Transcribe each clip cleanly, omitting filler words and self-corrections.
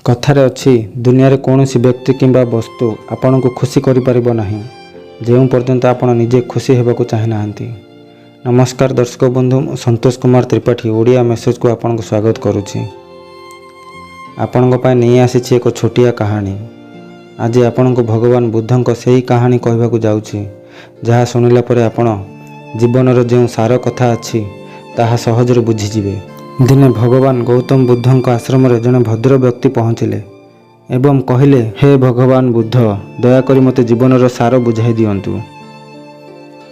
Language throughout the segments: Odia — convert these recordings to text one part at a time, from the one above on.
କଥାରେ ଅଛି, ଦୁନିଆରେ କୌଣସି ବ୍ୟକ୍ତି କିମ୍ବା ବସ୍ତୁ ଆପଣଙ୍କୁ ଖୁସି କରିପାରିବ ନାହିଁ ଯେଉଁ ପର୍ଯ୍ୟନ୍ତ ଆପଣ ନିଜେ ଖୁସି ହେବାକୁ ଚାହିଁନାହାନ୍ତି। ନମସ୍କାର ଦର୍ଶକ ବନ୍ଧୁ, ମୁଁ ସନ୍ତୋଷ କୁମାର ତ୍ରିପାଠୀ ଓଡ଼ିଆ ମେସେଜକୁ ଆପଣଙ୍କୁ ସ୍ୱାଗତ କରୁଛି। ଆପଣଙ୍କ ପାଇଁ ନେଇ ଆସିଛି ଏକ ଛୋଟିଆ କାହାଣୀ। ଆଜି ଆପଣଙ୍କୁ ଭଗବାନ ବୁଦ୍ଧଙ୍କ ସେହି କାହାଣୀ କହିବାକୁ ଯାଉଛି, ଯାହା ଶୁଣିଲା ପରେ ଆପଣ ଜୀବନର ଯେଉଁ ସାର କଥା ଅଛି ତାହା ସହଜରେ ବୁଝିଯିବେ। ଦିନେ ଭଗବାନ ଗୌତମ ବୁଦ୍ଧଙ୍କ ଆଶ୍ରମରେ ଜଣେ ଭଦ୍ର ବ୍ୟକ୍ତି ପହଞ୍ଚିଲେ ଏବଂ କହିଲେ, ହେ ଭଗବାନ ବୁଦ୍ଧ, ଦୟାକରି ମୋତେ ଜୀବନର ସାର ବୁଝାଇ ଦିଅନ୍ତୁ।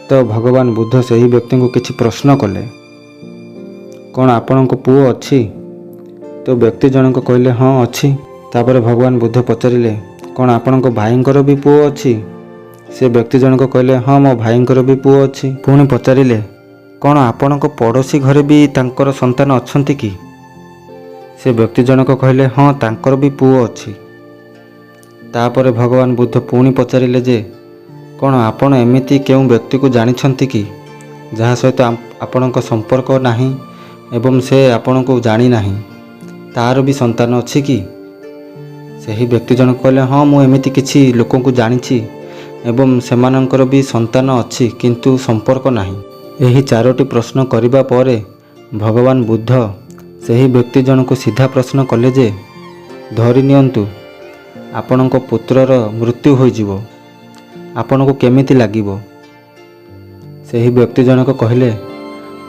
ତ ଭଗବାନ ବୁଦ୍ଧ ସେହି ବ୍ୟକ୍ତିଙ୍କୁ କିଛି ପ୍ରଶ୍ନ କଲେ। କ'ଣ ଆପଣଙ୍କ ପୁଅ ଅଛି? ତ ବ୍ୟକ୍ତି ଜଣକ କହିଲେ, ହଁ ଅଛି। ତାପରେ ଭଗବାନ ବୁଦ୍ଧ ପଚାରିଲେ, କ'ଣ ଆପଣଙ୍କ ଭାଇଙ୍କର ବି ପୁଅ ଅଛି? ସେ ବ୍ୟକ୍ତି ଜଣକ କହିଲେ, ହଁ ମୋ ଭାଇଙ୍କର ବି ପୁଅ ଅଛି। ପୁଣି ପଚାରିଲେ, କ'ଣ ଆପଣଙ୍କ ପଡ଼ୋଶୀ ଘରେ ବି ତାଙ୍କର ସନ୍ତାନ ଅଛନ୍ତି କି? ସେ ବ୍ୟକ୍ତି ଜଣକ କହିଲେ, ହଁ ତାଙ୍କର ବି ପୁଅ ଅଛି। ତାପରେ ଭଗବାନ ବୁଦ୍ଧ ପୁଣି ପଚାରିଲେ ଯେ, କ'ଣ ଆପଣ ଏମିତି କେଉଁ ବ୍ୟକ୍ତିକୁ ଜାଣିଛନ୍ତି କି ଯାହା ସହିତ ଆପଣଙ୍କ ସମ୍ପର୍କ ନାହିଁ ଏବଂ ସେ ଆପଣଙ୍କୁ ଜାଣିନାହିଁ, ତାର ବି ସନ୍ତାନ ଅଛି କି? ସେହି ବ୍ୟକ୍ତି ଜଣକ କହିଲେ, ହଁ ମୁଁ ଏମିତି କିଛି ଲୋକଙ୍କୁ ଜାଣିଛି ଏବଂ ସେମାନଙ୍କର ବି ସନ୍ତାନ ଅଛି କିନ୍ତୁ ସମ୍ପର୍କ ନାହିଁ। ଏହି 4ଟି ପ୍ରଶ୍ନ କରିବା ପରେ ଭଗବାନ ବୁଦ୍ଧ ସେହି ବ୍ୟକ୍ତି ଜଣକୁ ସିଧା ପ୍ରଶ୍ନ କଲେ ଯେ, ଧରି ନିଅନ୍ତୁ ଆପଣଙ୍କ ପୁତ୍ରର ମୃତ୍ୟୁ ହୋଇଯିବ, ଆପଣଙ୍କୁ କେମିତି ଲାଗିବ? ସେହି ବ୍ୟକ୍ତି ଜଣକ କହିଲେ,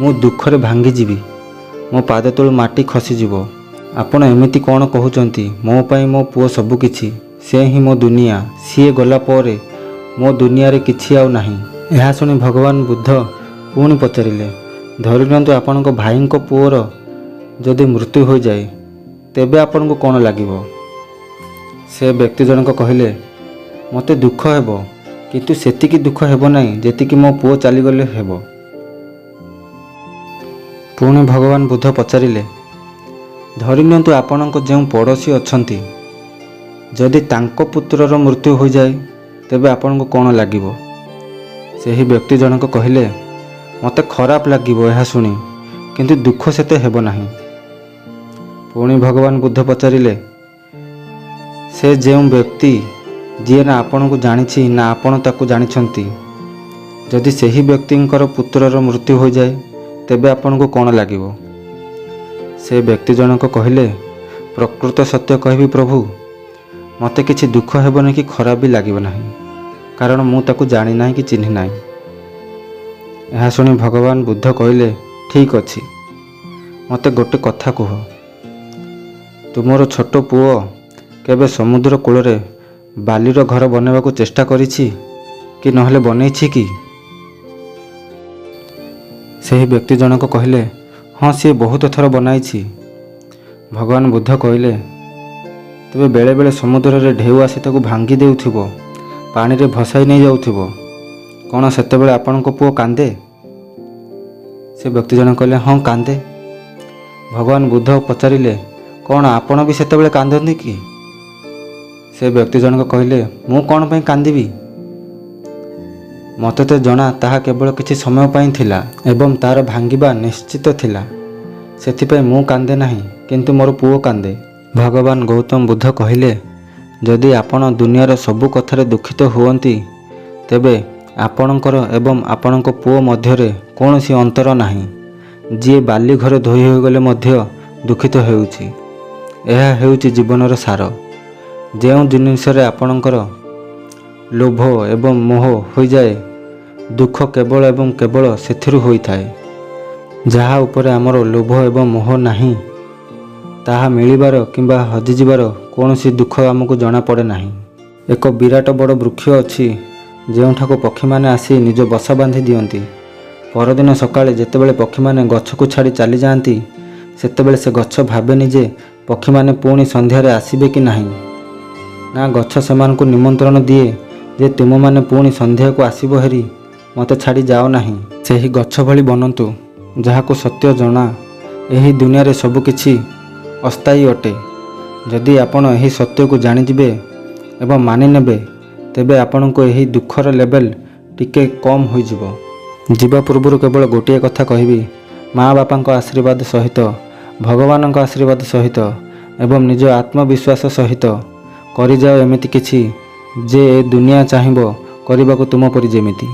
ମୁଁ ଦୁଃଖରେ ଭାଙ୍ଗିଯିବି, ମୋ ପାଦ ତଳୁ ମାଟି ଖସିଯିବ। ଆପଣ ଏମିତି କ'ଣ କହୁଛନ୍ତି? ମୋ ପାଇଁ ମୋ ପୁଅ ସବୁକିଛି, ସେ ହିଁ ମୋ ଦୁନିଆ, ସିଏ ଗଲା ପରେ ମୋ ଦୁନିଆରେ କିଛି ଆଉ ନାହିଁ। ଏହା ଶୁଣି ଭଗବାନ ବୁଦ୍ଧ ପୁଣି ପଚାରିଲେ, ଧରି ନିଅନ୍ତୁ ଆପଣଙ୍କ ଭାଇଙ୍କ ପୁଅର ଯଦି ମୃତ୍ୟୁ ହୋଇଯାଏ, ତେବେ ଆପଣଙ୍କୁ କ'ଣ ଲାଗିବ? ସେ ବ୍ୟକ୍ତି ଜଣକ କହିଲେ, ମୋତେ ଦୁଃଖ ହେବ, କିନ୍ତୁ ସେତିକି ଦୁଃଖ ହେବ ନାହିଁ ଯେତିକି ମୋ ପୁଅ ଚାଲିଗଲେ ହେବ। ପୁଣି ଭଗବାନ ବୁଦ୍ଧ ପଚାରିଲେ, ଧରି ନିଅନ୍ତୁ ଆପଣଙ୍କ ଯେଉଁ ପଡ଼ୋଶୀ ଅଛନ୍ତି, ଯଦି ତାଙ୍କ ପୁତ୍ରର ମୃତ୍ୟୁ ହୋଇଯାଏ, ତେବେ ଆପଣଙ୍କୁ କ'ଣ ଲାଗିବ? ସେହି ବ୍ୟକ୍ତି ଜଣକ କହିଲେ, ମୋତେ ଖରାପ ଲାଗିବ ଏହା ଶୁଣି, କିନ୍ତୁ ଦୁଃଖ ସେତେ ହେବ ନାହିଁ। ପୁଣି ଭଗବାନ ବୁଦ୍ଧ ପଚାରିଲେ, ସେ ଯେଉଁ ବ୍ୟକ୍ତି ଯିଏ ନା ଆପଣଙ୍କୁ ଜାଣିଛି ନା ଆପଣ ତାକୁ ଜାଣିଛନ୍ତି, ଯଦି ସେହି ବ୍ୟକ୍ତିଙ୍କର ପୁତ୍ରର ମୃତ୍ୟୁ ହୋଇଯାଏ, ତେବେ ଆପଣଙ୍କୁ କ'ଣ ଲାଗିବ? ସେ ବ୍ୟକ୍ତି ଜଣକ କହିଲେ, ପ୍ରକୃତ ସତ୍ୟ କହିବି ପ୍ରଭୁ, ମୋତେ କିଛି ଦୁଃଖ ହେବନି କି ଖରାପ ବି ଲାଗିବ ନାହିଁ, କାରଣ ମୁଁ ତାକୁ ଜାଣି ନାହିଁ କି ଚିହ୍ନି ନାହିଁ। ଏହା ଶୁଣି ଭଗବାନ ବୁଦ୍ଧ କହିଲେ, ଠିକ୍ ଅଛି, ମୋତେ ଗୋଟେ କଥା କୁହ, ତୁମର ଛୋଟ ପୁଅ କେବେ ସମୁଦ୍ର କୂଳରେ ବାଲିର ଘର ବନାଇବାକୁ ଚେଷ୍ଟା କରିଛି କି ନହେଲେ ବନେଇଛି କି? ସେହି ବ୍ୟକ୍ତି ଜଣକ କହିଲେ, ହଁ ସିଏ ବହୁତ ଥର ବନାଇଛି। ଭଗବାନ ବୁଦ୍ଧ କହିଲେ, ତେବେ ବେଳେବେଳେ ସମୁଦ୍ରରେ ଢେଉ ଆସି ତାକୁ ଭାଙ୍ଗି ଦେଉଥିବ, ପାଣିରେ ଭସାଇ ନେଇଯାଉଥିବ, କ'ଣ ସେତେବେଳେ ଆପଣଙ୍କ ପୁଅ କାନ୍ଦେ? ସେ ବ୍ୟକ୍ତି ଜଣକ କହିଲେ, ହଁ କାନ୍ଦେ। ଭଗବାନ ବୁଦ୍ଧ ପଚାରିଲେ, କ'ଣ ଆପଣ ବି ସେତେବେଳେ କାନ୍ଦନ୍ତି କି? ସେ ବ୍ୟକ୍ତି ଜଣକ କହିଲେ, ମୁଁ କ'ଣ ପାଇଁ କାନ୍ଦିବି? ମୋତେ ତ ଜଣା ତାହା କେବଳ କିଛି ସମୟ ପାଇଁ ଥିଲା ଏବଂ ତାର ଭାଙ୍ଗିବା ନିଶ୍ଚିତ ଥିଲା, ସେଥିପାଇଁ ମୁଁ କାନ୍ଦେ ନାହିଁ, କିନ୍ତୁ ମୋର ପୁଅ କାନ୍ଦେ। ଭଗବାନ ଗୌତମ ବୁଦ୍ଧ କହିଲେ, ଯଦି ଆପଣ ଦୁନିଆର ସବୁ କଥାରେ ଦୁଃଖିତ ହୁଅନ୍ତି, ତେବେ ଆପଣଙ୍କର ଏବଂ ଆପଣଙ୍କ ପୁଅ ମଧ୍ୟରେ କୌଣସି ଅନ୍ତର ନାହିଁ। ଯିଏ ବାଲି ଘରେ ଧୋଇ ହୋଇଗଲେ ମଧ୍ୟ ଦୁଃଖିତ ହେଉଛି। ଏହା ହେଉଛି ଜୀବନର ସାର। ଯେଉଁ ଜିନିଷରେ ଆପଣଙ୍କର ଲୋଭ ଏବଂ ମୋହ ହୋଇଯାଏ, ଦୁଃଖ କେବଳ ଏବଂ କେବଳ ସେଥିରୁ ହୋଇଥାଏ। ଯାହା ଉପରେ ଆମର ଲୋଭ ଏବଂ ମୋହ ନାହିଁ, ତାହା ମିଳିବାର କିମ୍ବା ହଜିଯିବାର କୌଣସି ଦୁଃଖ ଆମକୁ ଜଣାପଡ଼େ ନାହିଁ। ଏକ ବିରାଟ ବଡ଼ ବୃକ୍ଷ ଅଛି, ଯେଉଁଠାକୁ ପକ୍ଷୀମାନେ ଆସି ନିଜ ବସା ବାନ୍ଧି ଦିଅନ୍ତି। ପରଦିନ ସକାଳେ ଯେତେବେଳେ ପକ୍ଷୀମାନେ ଗଛକୁ ଛାଡ଼ି ଚାଲିଯାଆନ୍ତି, ସେତେବେଳେ ସେ ଗଛ ଭାବେନି ଯେ ପକ୍ଷୀମାନେ ପୁଣି ସନ୍ଧ୍ୟାରେ ଆସିବେ କି ନାହିଁ। ନା ଗଛ ସେମାନଙ୍କୁ ନିମନ୍ତ୍ରଣ ଦିଏ ଯେ ତୁମମାନେ ପୁଣି ସନ୍ଧ୍ୟାକୁ ଆସିବ ହେରି, ମୋତେ ଛାଡ଼ି ଯାଅ ନାହିଁ। ସେହି ଗଛ ଭଳି ବନନ୍ତୁ, ଯାହାକୁ ସତ୍ୟ ଜଣା, ଏହି ଦୁନିଆରେ ସବୁକିଛି ଅସ୍ଥାୟୀ ଅଟେ। ଯଦି ଆପଣ ଏହି ସତ୍ୟକୁ ଜାଣିଯିବେ ଏବଂ ମାନିନେବେ, ତେବେ ଆପଣଙ୍କୁ ଏହି ଦୁଃଖର ଲେଭେଲ ଟିକେ କମ୍ ହୋଇଯିବ। ଯିବା ପୂର୍ବରୁ କେବଳ ଗୋଟିଏ କଥା କହିବି, ମା ବାପାଙ୍କ ଆଶୀର୍ବାଦ ସହିତ, ଭଗବାନଙ୍କ ଆଶୀର୍ବାଦ ସହିତ ଏବଂ ନିଜ ଆତ୍ମବିଶ୍ୱାସ ସହିତ କରିଯାଅ ଏମିତି କିଛି ଯେ ଏ ଦୁନିଆ ଚାହିଁବ କରିବାକୁ ତୁମ ପରି ଯେମିତି।